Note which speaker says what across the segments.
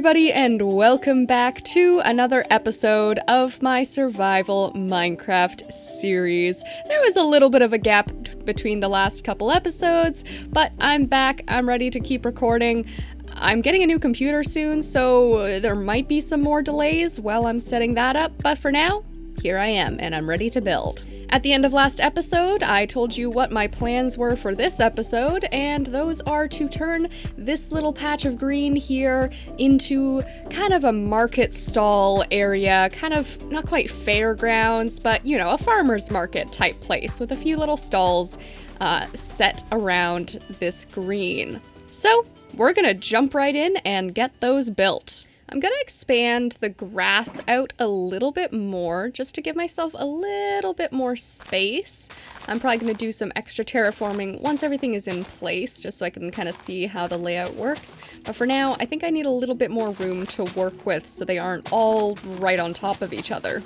Speaker 1: everybody, and welcome back to another episode of my survival Minecraft series. There was a little bit of a gap between the last couple episodes, but I'm back. I'm ready to keep recording. I'm getting a new computer soon, so there might be some more delays while I'm setting that up, but for now, here I am, and I'm ready to build. At the end of last episode, I told you what my plans were for this episode, and those are to turn this little patch of green here into kind of a market stall area, kind of not quite fairgrounds, but you know, a farmer's market type place with a few little stalls set around this green. So we're gonna jump right in and get those built. I'm gonna expand the grass out a little bit more just to give myself a little bit more space. I'm probably gonna do some extra terraforming once everything is in place, just so I can kind of see how the layout works. But for now, I think I need a little bit more room to work with so they aren't all right on top of each other.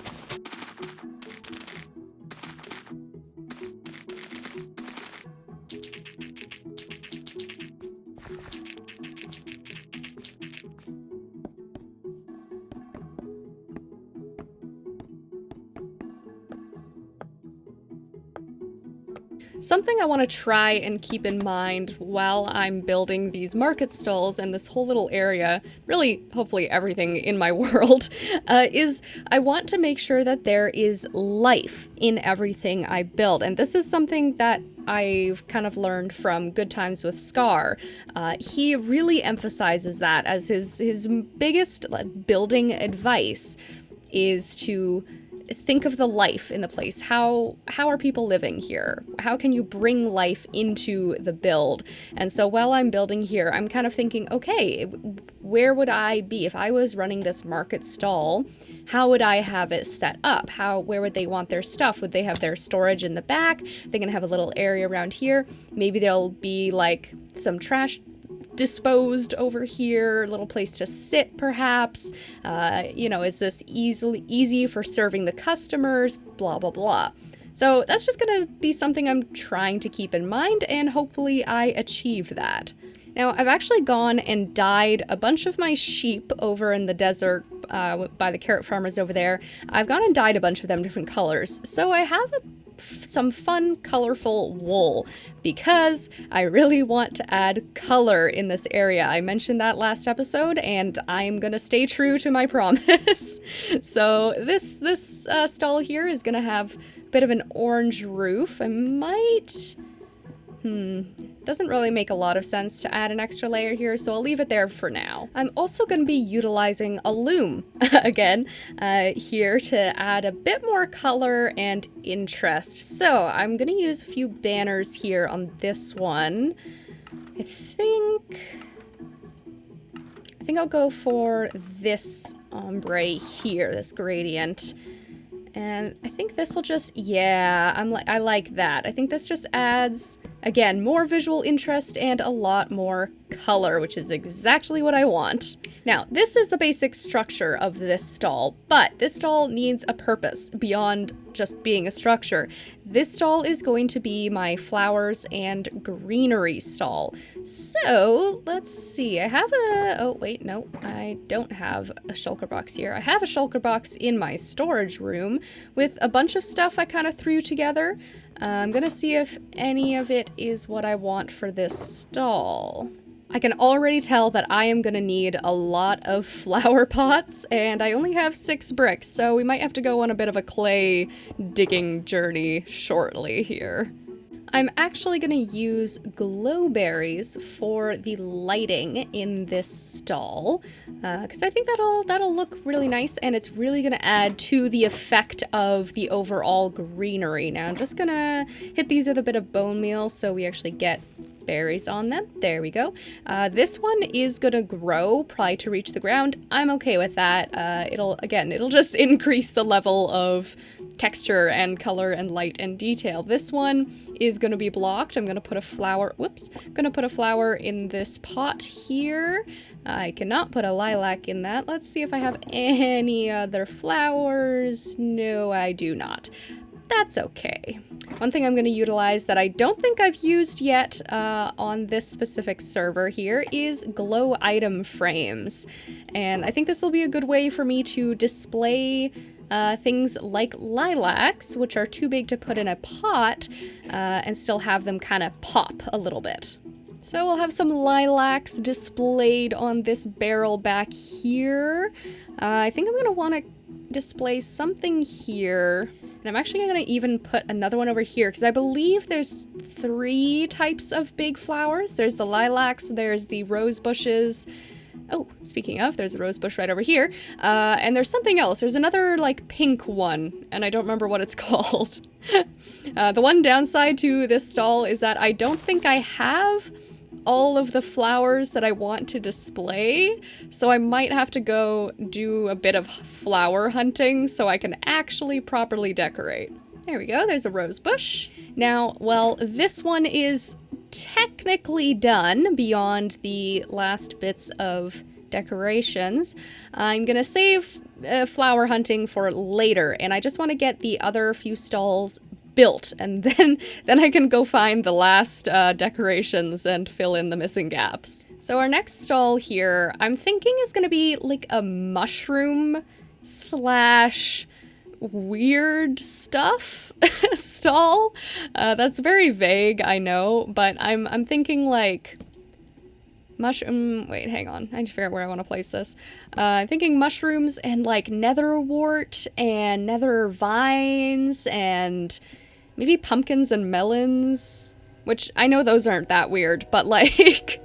Speaker 1: Something I want to try and keep in mind while I'm building these market stalls and this whole little area, really hopefully everything in my world, is I want to make sure that there is life in everything I build. And this is something that I've kind of learned from Good Times with Scar. He really emphasizes that as his biggest building advice is to think of the life in the place. How are people living here? How can you bring life into the build? And so while I'm building here, I'm kind of thinking, okay, where would I be if I was running this market stall? How would I have it set up? Where would they want their stuff? Would they have their storage in the back? They're gonna have a little area around here. Maybe there'll be like some trash disposed over here, a little place to sit perhaps. Is this easy for serving the customers? Blah, blah, blah. So that's just gonna be something I'm trying to keep in mind, and hopefully I achieve that. Now, I've actually gone and dyed a bunch of my sheep over in the desert by the carrot farmers over there. I've gone and dyed a bunch of them different colors. So I have some fun, colorful wool because I really want to add color in this area. I mentioned that last episode, and I'm gonna stay true to my promise. So this stall here is gonna have a bit of an orange roof. I might... doesn't really make a lot of sense to add an extra layer here, so I'll leave it there for now. I'm also going to be utilizing a loom again here to add a bit more color and interest. So I'm going to use a few banners here on this one. I think I'll go for this ombre here, this gradient. And I think this will just, I like that. I think this just adds, again, more visual interest and a lot more color, which is exactly what I want. Now, this is the basic structure of this stall, but this stall needs a purpose beyond just being a structure. This stall is going to be my flowers and greenery stall. So, let's see. I have I don't have a shulker box here. I have a shulker box in my storage room with a bunch of stuff I kind of threw together. I'm gonna see if any of it is what I want for this stall. I can already tell that I am gonna need a lot of flower pots, and I only have 6 bricks, so we might have to go on a bit of a clay digging journey shortly here. I'm actually gonna use glowberries for the lighting in this stall, because I think that'll look really nice, and it's really gonna add to the effect of the overall greenery. Now I'm just gonna hit these with a bit of bone meal so we actually get berries on them. There we go. This one is gonna grow probably to reach the ground. I'm okay with that. It'll just increase the level of texture and color and light and detail. This one is gonna be blocked. I'm gonna put a flower in this pot here. I cannot put a lilac in that. Let's see if I have any other flowers. No, I do not. that's okay. One thing I'm going to utilize that I don't think I've used yet on this specific server here is glow item frames. And I think this will be a good way for me to display things like lilacs, which are too big to put in a pot, and still have them kind of pop a little bit. So we'll have some lilacs displayed on this barrel back here. I think I'm going to want to display something here. And I'm actually going to even put another one over here because I believe there's 3 types of big flowers. There's the lilacs, there's the rose bushes. Oh, speaking of, there's a rose bush right over here. And there's something else. There's another, like, pink one, and I don't remember what it's called. The one downside to this stall is that I don't think I have all of the flowers that I want to display, so I might have to go do a bit of flower hunting so I can actually properly decorate. There we go, there's a rose bush. Now, well, this one is technically done beyond the last bits of decorations. I'm gonna save flower hunting for later, and I just want to get the other few stalls built, and then I can go find the last decorations and fill in the missing gaps. So our next stall here, I'm thinking is gonna be like a mushroom slash weird stuff stall. That's very vague, I know, but I'm thinking like mushroom. Wait, hang on. I need to figure out where I want to place this. I'm thinking mushrooms and like netherwort and nether vines and maybe pumpkins and melons, which I know those aren't that weird, but like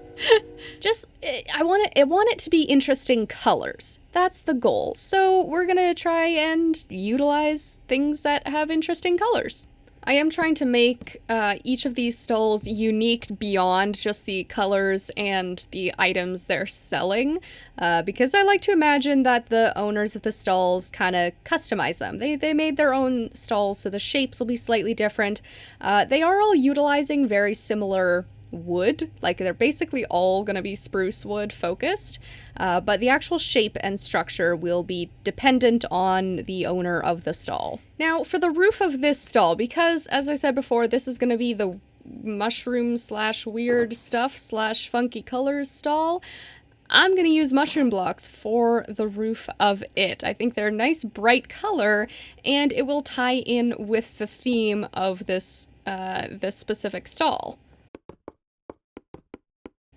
Speaker 1: just I want it to be interesting colors. That's the goal. So we're gonna try and utilize things that have interesting colors. I am trying to make each of these stalls unique beyond just the colors and the items they're selling, because I like to imagine that the owners of the stalls kind of customize them. They made their own stalls, so the shapes will be slightly different. They are all utilizing very similar wood, like they're basically all gonna be spruce wood focused, but the actual shape and structure will be dependent on the owner of the stall. Now for the roof of this stall, because as I said before, this is gonna be the mushroom slash weird stuff slash funky colors stall, I'm gonna use mushroom blocks for the roof of it. I think they're a nice bright color and it will tie in with the theme of this specific stall.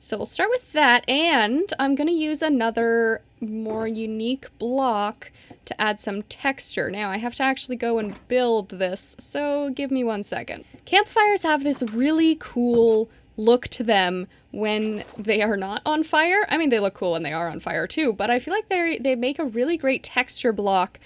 Speaker 1: So we'll start with that, and I'm going to use another more unique block to add some texture. Now, I have to actually go and build this, so give me 1 second. Campfires have this really cool look to them when they are not on fire. I mean, they look cool when they are on fire too, but I feel like they make a really great texture block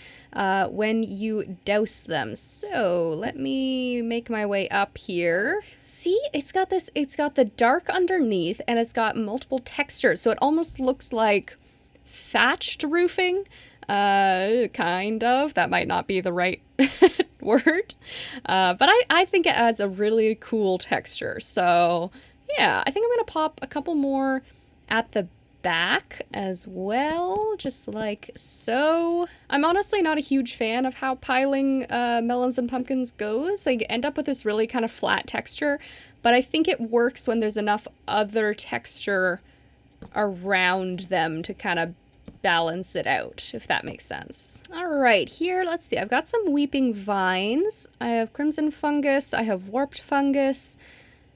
Speaker 1: when you douse them. So let me make my way up here. See, it's got the dark underneath and it's got multiple textures. So it almost looks like thatched roofing, kind of. That might not be the right word, but I think it adds a really cool texture. So yeah, I think I'm gonna pop a couple more at the back as well, just like so. I'm honestly not a huge fan of how piling melons and pumpkins goes. They end up with this really kind of flat texture, but I think it works when there's enough other texture around them to kind of balance it out, if that makes sense. All right, here, let's see. I've got some weeping vines. I have crimson fungus. I have warped fungus.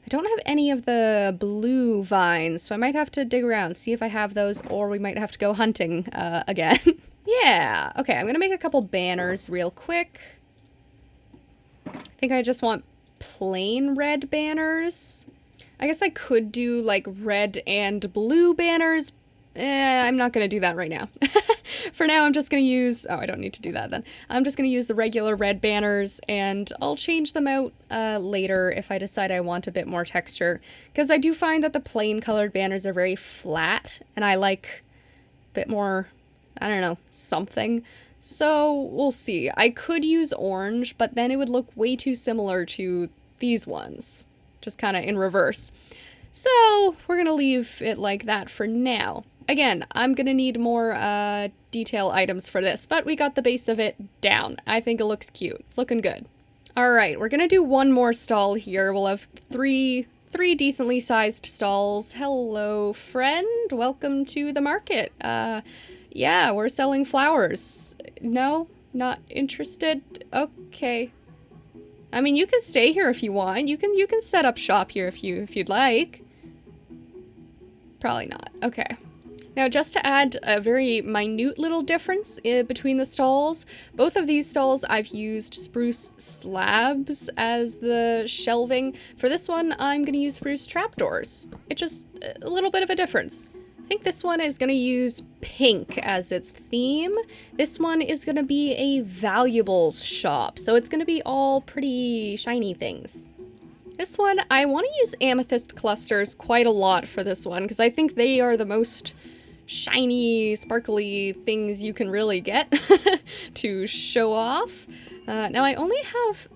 Speaker 1: I don't have any of the blue vines, so I might have to dig around, see if I have those, or we might have to go hunting again. Yeah, okay, I'm gonna make a couple banners real quick. I think I just want plain red banners. I guess I could do like red and blue banners. I'm not gonna do that right now. For now, I'm just gonna use, oh, I don't need to do that then. I'm just gonna use the regular red banners, and I'll change them out later if I decide I want a bit more texture. Because I do find that the plain colored banners are very flat, and I like a bit more, I don't know, something. So we'll see. I could use orange, but then it would look way too similar to these ones, just kind of in reverse. So we're gonna leave it like that for now. Again, I'm gonna need more detail items for this, but we got the base of it down. I think it looks cute. It's looking good. All right, we're gonna do one more stall here. We'll have three decently sized stalls. Hello, friend. Welcome to the market. Yeah, we're selling flowers. No, not interested. Okay. I mean, you can stay here if you want. You can set up shop here if you'd like. Probably not. Okay. Now, just to add a very minute little difference between the stalls, both of these stalls I've used spruce slabs as the shelving. For this one, I'm going to use spruce trapdoors. It's just a little bit of a difference. I think this one is going to use pink as its theme. This one is going to be a valuables shop, so it's going to be all pretty shiny things. This one, I want to use amethyst clusters quite a lot for this one, because I think they are the most shiny, sparkly things you can really get to show off. Now, I only have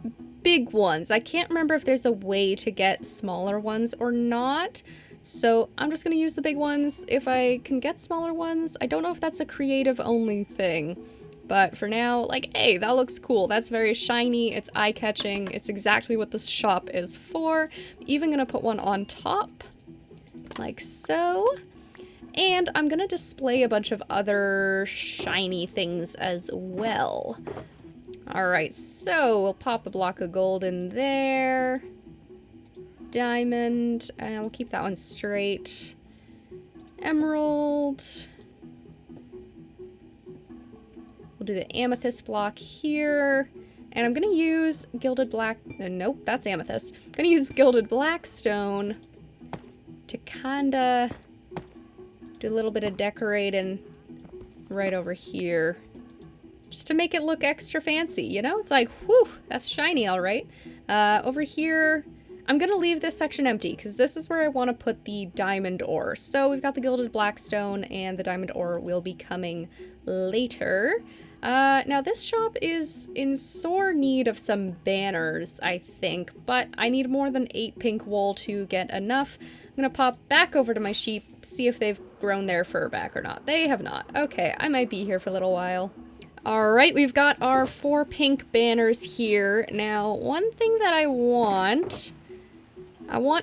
Speaker 1: big ones. I can't remember if there's a way to get smaller ones or not, so I'm just going to use the big ones if I can get smaller ones. I don't know if that's a creative-only thing. But for now, like, hey, that looks cool. That's very shiny. It's eye-catching. It's exactly what this shop is for. I'm even gonna put one on top, like so. And I'm gonna display a bunch of other shiny things as well. All right, so we'll pop a block of gold in there. Diamond, and we'll keep that one straight. Emerald. We'll do the amethyst block here, and I'm gonna use gilded black, nope, that's amethyst. I'm gonna use gilded blackstone to kinda do a little bit of decorating right over here, just to make it look extra fancy, you know? It's like, whew, that's shiny, all right. Over here, I'm gonna leave this section empty, because this is where I want to put the diamond ore. So we've got the gilded blackstone, and the diamond ore will be coming later. Now this shop is in sore need of some banners, I think, but I need more than 8 pink wool to get enough. I'm gonna pop back over to my sheep, see if they've grown their fur back or not. They have not. Okay, I might be here for a little while. Alright, we've got our 4 pink banners here. Now, one thing that I want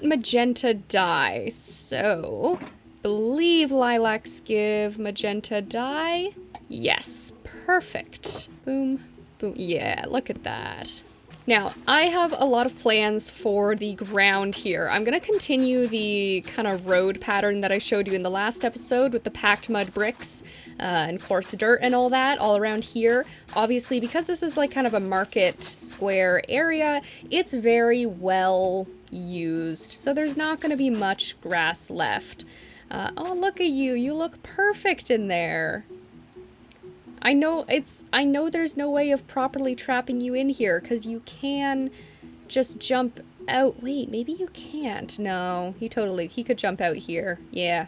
Speaker 1: magenta dye, so believe lilacs give magenta dye. Yes, perfect. Boom, boom. Yeah, look at that. Now, I have a lot of plans for the ground here. I'm gonna continue the kind of road pattern that I showed you in the last episode with the packed mud bricks and coarse dirt and all that all around here. Obviously, because this is like kind of a market square area, it's very well used, so there's not gonna be much grass left. Oh, look at you. You look perfect in there. I know there's no way of properly trapping you in here, because you can just jump out. Wait, maybe you can't. No, he could jump out here. Yeah.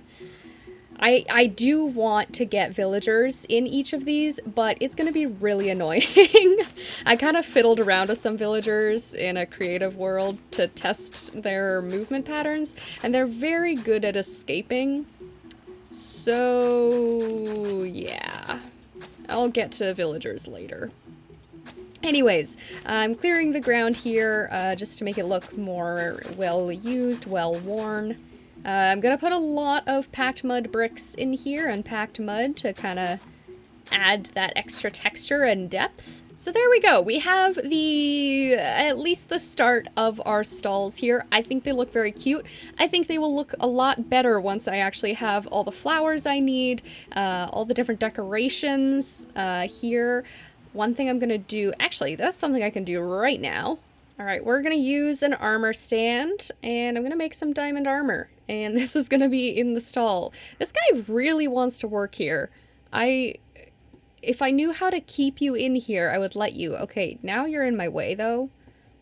Speaker 1: I do want to get villagers in each of these, but it's going to be really annoying. I kind of fiddled around with some villagers in a creative world to test their movement patterns, and they're very good at escaping. So, yeah. I'll get to villagers later. Anyways, I'm clearing the ground here just to make it look more well-used, well-worn. I'm gonna put a lot of packed mud bricks in here and packed mud to kind of add that extra texture and depth. So there we go. We have at least the start of our stalls here. I think they look very cute. I think they will look a lot better once I actually have all the flowers I need, all the different decorations here. One thing I'm gonna do, actually, that's something I can do right now. All right, we're gonna use an armor stand, and I'm gonna make some diamond armor, and this is gonna be in the stall. This guy really wants to work here. If I knew how to keep you in here, I would let you. Okay, now you're in my way, though.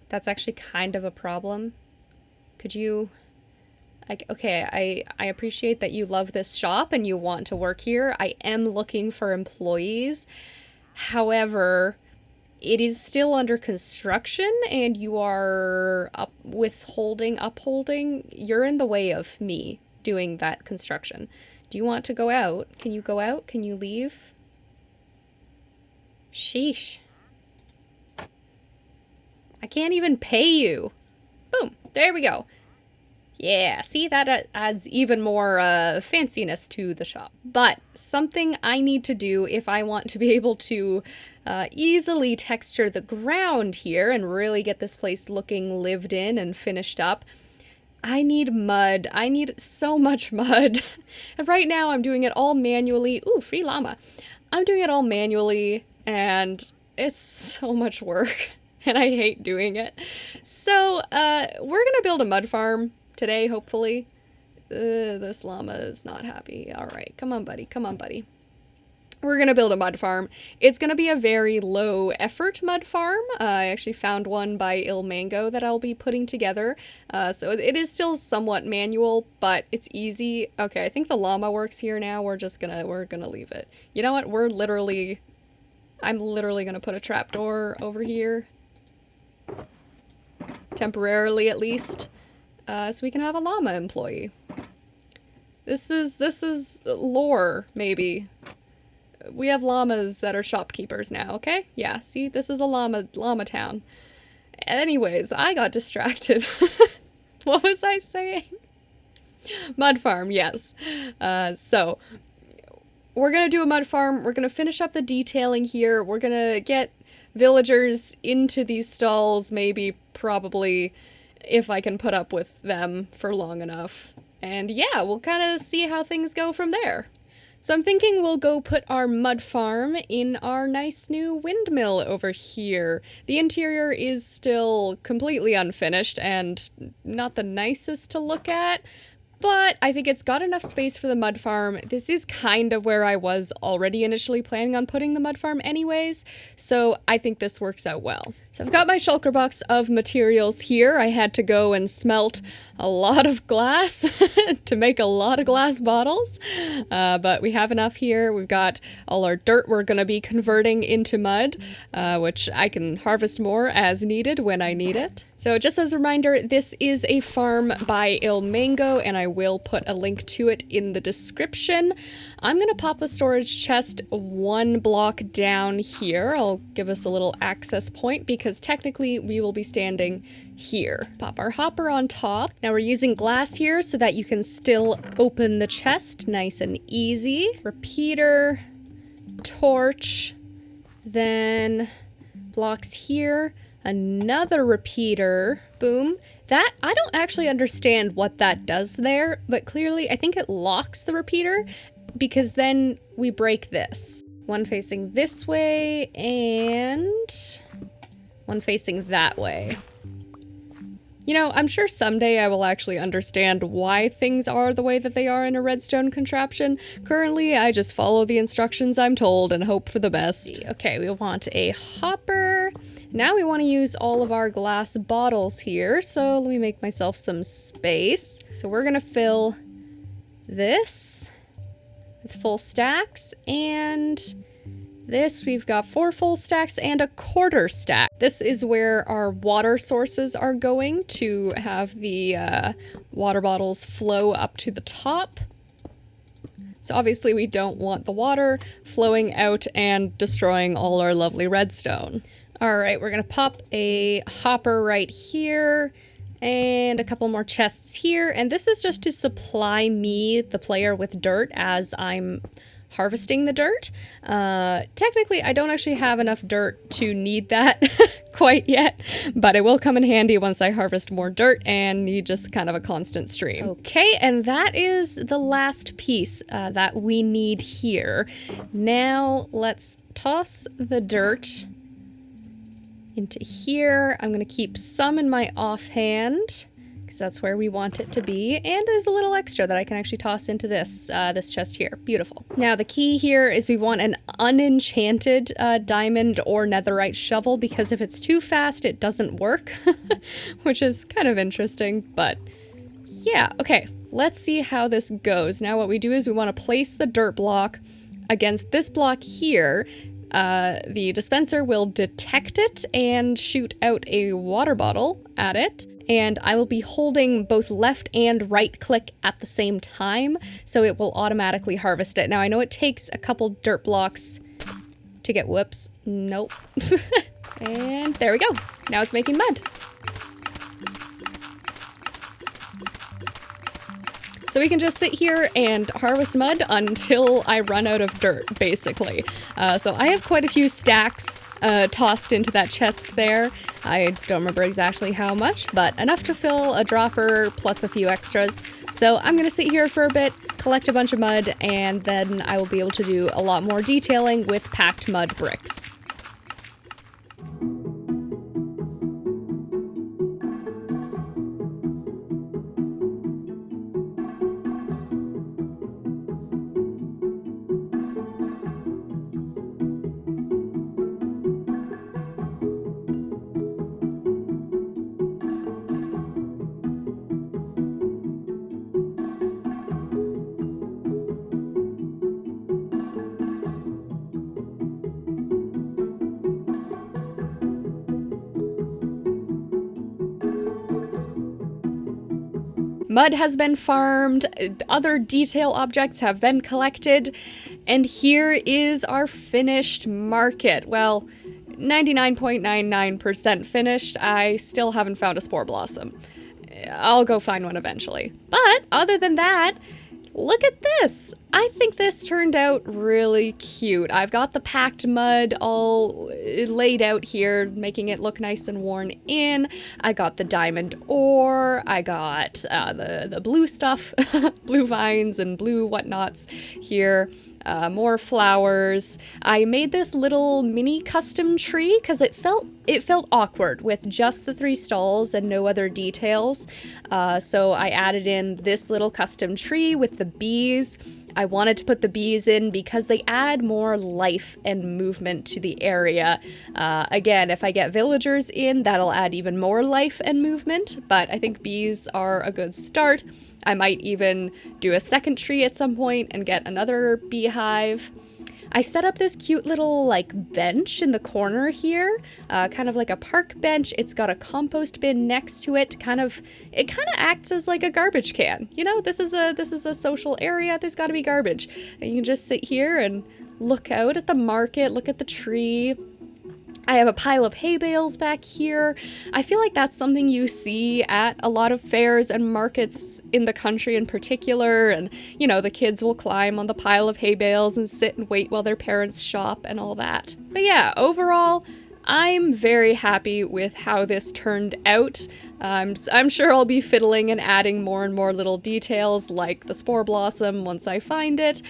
Speaker 1: That's actually kind of a problem. Could you... okay, I appreciate that you love this shop and you want to work here. I am looking for employees. However, it is still under construction, and you are upholding. You're in the way of me doing that construction. Do you want to go out? Can you go out? Can you leave? Sheesh. I can't even pay you. Boom. There we go. Yeah, see, that adds even more fanciness to the shop. But something I need to do if I want to be able to easily texture the ground here and really get this place looking lived in and finished up, I need mud. I need so much mud. And right now I'm doing it all manually. Ooh, free llama. I'm doing it all manually and it's so much work and I hate doing it. So we're gonna build a mud farm today, hopefully. This llama is not happy. All right, come on, buddy. Come on, buddy. We're gonna build a mud farm. It's gonna be a very low effort mud farm. I actually found one by ilmango that I'll be putting together. So it is still somewhat manual, but it's easy. Okay, I think the llama works here now. We're gonna leave it. You know what? I'm literally gonna put a trapdoor over here. Temporarily, at least. So we can have a llama employee. This is lore, maybe. We have llamas that are shopkeepers now, okay? Yeah, see, this is a llama town. Anyways, I got distracted. What was I saying? Mud farm, yes. So we're gonna do a mud farm. We're gonna finish up the detailing here. We're gonna get villagers into these stalls, maybe, probably, if I can put up with them for long enough. And yeah, we'll kind of see how things go from there. So I'm thinking we'll go put our mud farm in our nice new windmill over here. The interior is still completely unfinished and not the nicest to look at, but I think it's got enough space for the mud farm. This is kind of where I was already initially planning on putting the mud farm anyways, so I think this works out well. So I've got my shulker box of materials here. I had to go and smelt a lot of glass to make a lot of glass bottles, but we have enough here. We've got all our dirt we're going to be converting into mud, which I can harvest more as needed when I need it. So just as a reminder, this is a farm by ilmango, and I will put a link to it in the description. I'm going to pop the storage chest one block down here. I'll give us a little access point because technically we will be standing here. Pop our hopper on top. Now we're using glass here so that you can still open the chest nice and easy. Repeater, torch, then blocks here, another repeater, boom. That, I don't actually understand what that does there, but clearly I think it locks the repeater because then we break this. One facing this way and one facing that way. You know, I'm sure someday I will actually understand why things are the way that they are in a redstone contraption. Currently, I just follow the instructions I'm told and hope for the best. Okay, we want a hopper. Now we want to use all of our glass bottles here, so let me make myself some space. So we're gonna fill this with full stacks, and this we've got 4 full stacks and a quarter stack. This is where our water sources are going to have the water bottles flow up to the top. So obviously we don't want the water flowing out and destroying all our lovely redstone. All right, we're gonna pop a hopper right here and a couple more chests here. And this is just to supply me, the player, with dirt as I'm harvesting the dirt. Technically, I don't actually have enough dirt to need that quite yet, but it will come in handy once I harvest more dirt and need just kind of a constant stream. Okay, and that is the last piece that we need here. Now let's toss the dirt into here. I'm gonna keep some in my offhand because that's where we want it to be, and there's a little extra that I can actually toss into this this chest here. Beautiful. Now the key here is we want an unenchanted diamond or netherite shovel, because if it's too fast it doesn't work, which is kind of interesting, but yeah. Okay, let's see how this goes. Now what we do is we want to place the dirt block against this block here. The dispenser will detect it and shoot out a water bottle at it. And I will be holding both left and right click at the same time, so it will automatically harvest it. Now I know it takes a couple dirt blocks to get, whoops, nope. And there we go. Now it's making mud. So we can just sit here and harvest mud until I run out of dirt, basically. So I have quite a few stacks tossed into that chest there. I don't remember exactly how much, but enough to fill a dropper plus a few extras. So I'm gonna sit here for a bit, collect a bunch of mud, and then I will be able to do a lot more detailing with packed mud bricks. Mud has been farmed, other detail objects have been collected, and here is our finished market. Well, 99.99% finished. I still haven't found a spore blossom. I'll go find one eventually. But other than that, look at this. I think this turned out really cute. I've got the packed mud all laid out here, making it look nice and worn in. I got the diamond ore. I got the blue stuff, blue vines and blue whatnots here. More flowers. I made this little mini custom tree because it felt awkward with just the 3 stalls and no other details. So I added in this little custom tree with the bees. I wanted to put the bees in because they add more life and movement to the area. Again, if I get villagers in, that'll add even more life and movement, but I think bees are a good start. I might even do a second tree at some point and get another beehive. I set up this cute little bench in the corner here, kind of like a park bench. It's got a compost bin next to it. It kind of acts as like a garbage can. You know, this is a social area. There's got to be garbage. And you can just sit here and look out at the market, look at the tree. I have a pile of hay bales back here. I feel like that's something you see at a lot of fairs and markets in the country in particular. And, you know, the kids will climb on the pile of hay bales and sit and wait while their parents shop and all that. But yeah, overall, I'm very happy with how this turned out. I'm sure I'll be fiddling and adding more and more little details like the spore blossom once I find it.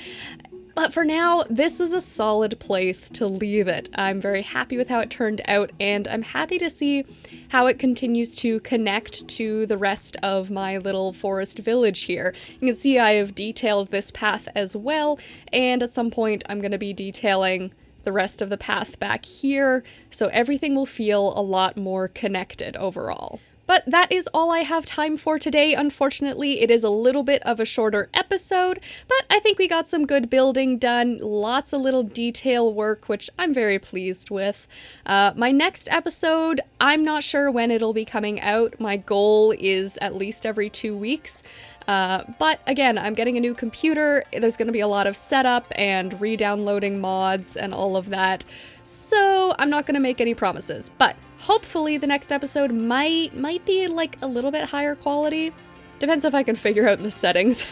Speaker 1: But for now, this is a solid place to leave it. I'm very happy with how it turned out, and I'm happy to see how it continues to connect to the rest of my little forest village here. You can see I have detailed this path as well, and at some point I'm going to be detailing the rest of the path back here, so everything will feel a lot more connected overall. But that is all I have time for today. Unfortunately, it is a little bit of a shorter episode, but I think we got some good building done, lots of little detail work, which I'm very pleased with. My next episode, I'm not sure when it'll be coming out. My goal is at least every 2 weeks. But again, I'm getting a new computer. There's going to be a lot of setup and re-downloading mods and all of that. So I'm not going to make any promises, but hopefully the next episode might be like a little bit higher quality. Depends if I can figure out the settings.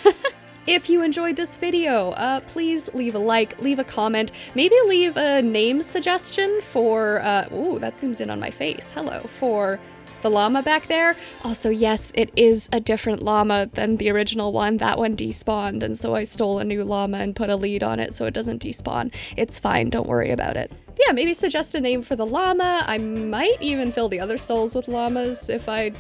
Speaker 1: If you enjoyed this video, please leave a like, leave a comment, maybe leave a name suggestion for, ooh, that zooms in on my face. Hello, for the llama back there. Also, yes, it is a different llama than the original one. That one despawned, and so I stole a new llama and put a lead on it so it doesn't despawn. It's fine, don't worry about it. Yeah, maybe suggest a name for the llama. I might even fill the other stalls with llamas if I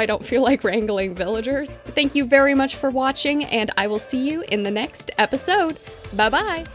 Speaker 1: don't feel like wrangling villagers. Thank you very much for watching, and I will see you in the next episode. Bye-bye!